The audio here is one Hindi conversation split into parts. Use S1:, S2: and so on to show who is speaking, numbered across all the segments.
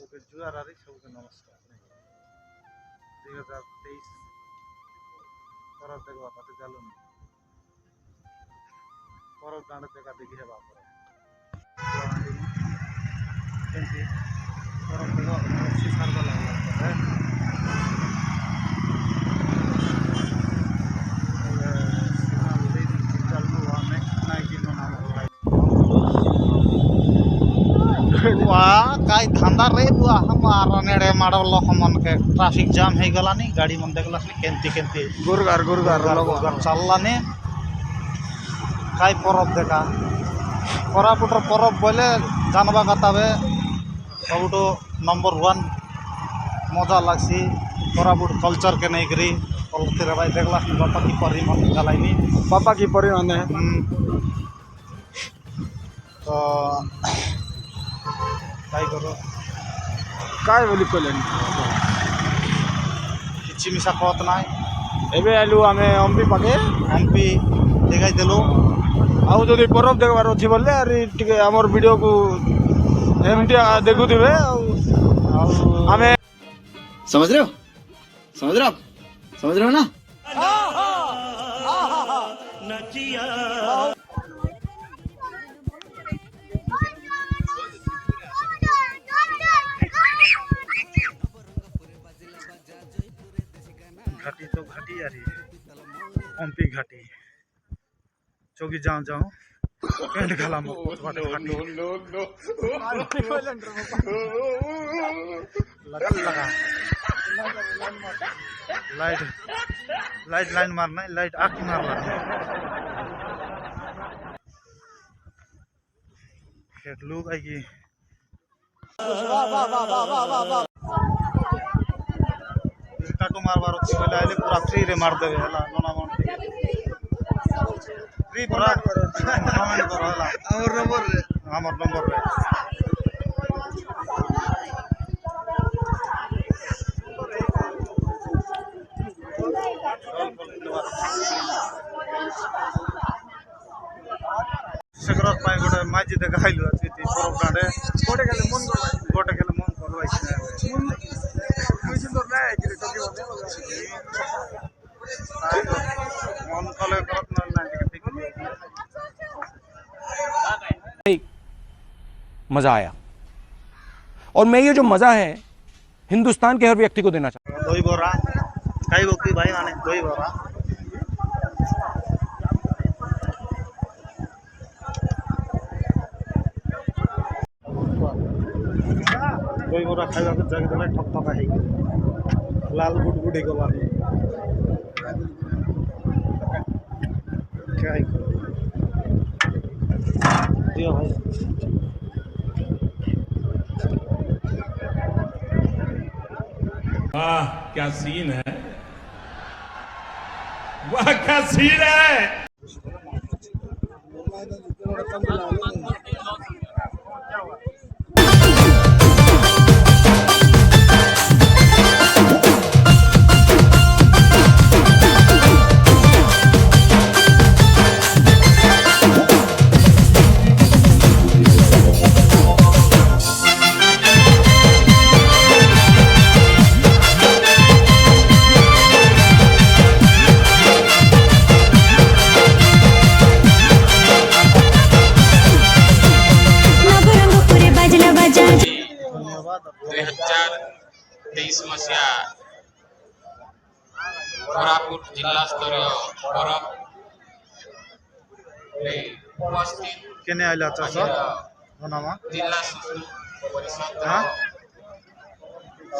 S1: सबके जुआर सबके नमस्कार 2023 परब देखा पाते चलो परब दांड देखा देखी है परब काय धंदा रे बुआ हमार नेड़े मारल हमन के ट्रैफिक जाम है गलानी गाड़ी मन देखला केंती केंती गुरगार गुरगार चललानी काय परब देखा कोरापुटर परब बोले जानवा कताबे सबुठो नंबर 1 मजा लागसी कोरापुट कल्चर के नहीं करी कलतिर भाई देखला बापा की परी मन गलाइनी पापा की परी माने तो काय करो काय बोली कहलेन किछि मिसा कहत नाय एबे आलु आमे एमपी पाके एमपी देखाई देलो आउ जदि परब देखबार अछि बोले अरे टिके हमर वीडियो को एमटी देखु दिबे आमे
S2: समझ रहे हो ना
S1: घाटी तो घाटी आ रही है एमपी घाटी चौकी जाऊं जाऊं पेंट गला में घाटी लगा लाइट लाइन मारना है लाइट आँख मारना है लोग आएगी काटू मारबार पहले पूरा फ्री रे मार देवे हला लोना मन फ्री पूरा कमेंट करो हला हमर नंबर रे सकरत पाए गोटे माजी देखाइलु अछि परब डांडे गोटे गेले मन करवाई मुई सुंदर ना कि टोकी मन कले करत न ठीक
S3: मजा आया और मैं ये जो मजा है हिंदुस्तान के हर व्यक्ति को देना चाहता हूँ।
S1: दही बोरा कई बोकी भाई माने दही बोरा दही बोरा खाइबा के जग देले ठक ठका है लाल गुडगुडी गला क्या है दियो भाई
S4: वाह क्या सीन है वाह क्या सीन है
S5: मसीहा कोरापुट जिला स्तरीय परब उपस्थित
S1: केने आइला छ सर बनामा
S5: जिला परिषद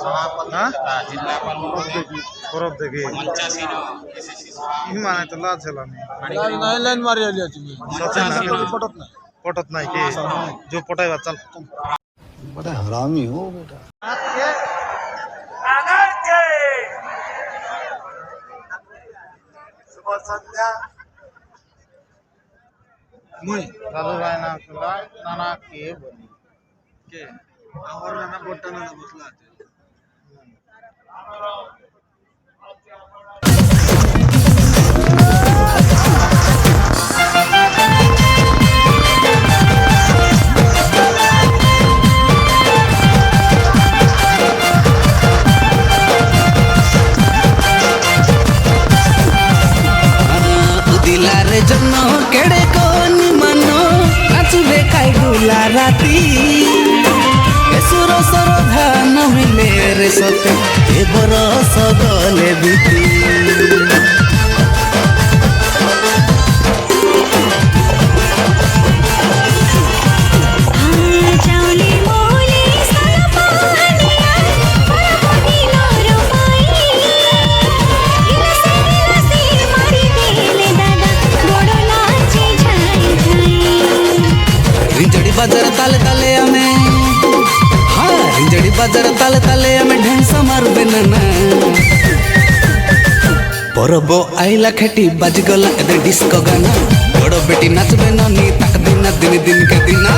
S5: सभापति तथा जिल्लापाल
S1: परब देखि
S5: मंचासीन एसएससी
S1: इ माने त लाज छला नि
S6: लाइन मारी आली अछि
S1: सच पटत नहीं कि जो पटाइबा चल
S2: बड़ा हरामी हो बेटा
S1: संध्या मुई कालू भाई नाना के बनी के और नाना बोटा नाना बसला
S7: रे सते ए बरस गले बीती रिंजड़ी बाजार ताले ताले हमें हाँ रिंजड़ी बाजार ताले ताले हमें ढेंसा मारू बेना परबो आइला खेटी बाजगला एदे डिस्को गाना बड़ो बेटी नाचबे ननी ताक दिन दिन दिन के दिना